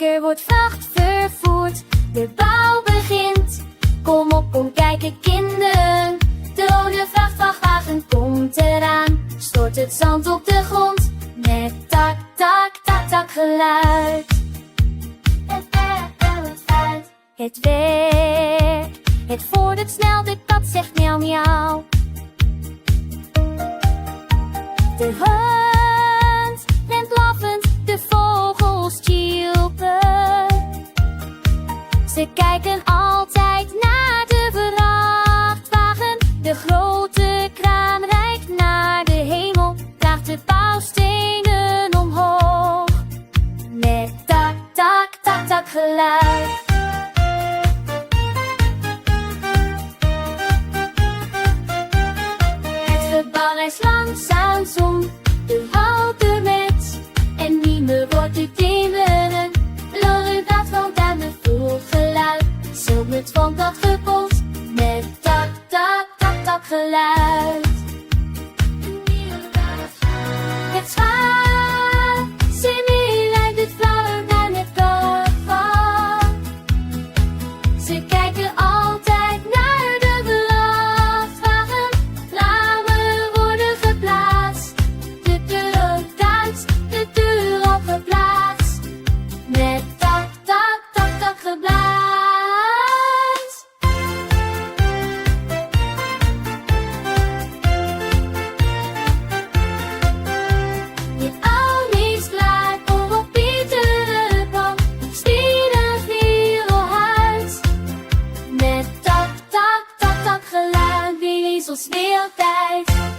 er wordt vracht vervoerd. De bouw begint. Kom op, kom kijken kinderen. De rode vrachtwagen komt eraan. Stort het zand op de grond. Met tak, tak, tak, tak geluid. Het werkt uit. Het werkt. Het vordert snel, de kat zegt miauw miauw. De hond rent blaffend, de vogels tjilpen. Ze kijken altijd naar de vrachtwagen. De grote kraan reikt naar de hemel, draagt de bouwstenen omhoog. Met tak, tak, tak, tak geluid. Het gebouw rijst langzaam om de houten met. En niemen wordt u timmeren. Loren dat van aan de vol geluid. Zilvert van dat gepot. Met tak, tak, tak, tak geluid. Het schaap, ze lijkt het flauwer naar het kafan. Ze kijken altijd naar de vrachtwagen. Ramen worden geplaatst. De deur ook Duits, de deur op geplaatst. Met tak, tak, tak, tak geblaas. Je oom is klaar voor op Pieter kwam. Spieren vierenhuis. Met tak, tak, tak, tak geluid. Wie is ons speeltijd?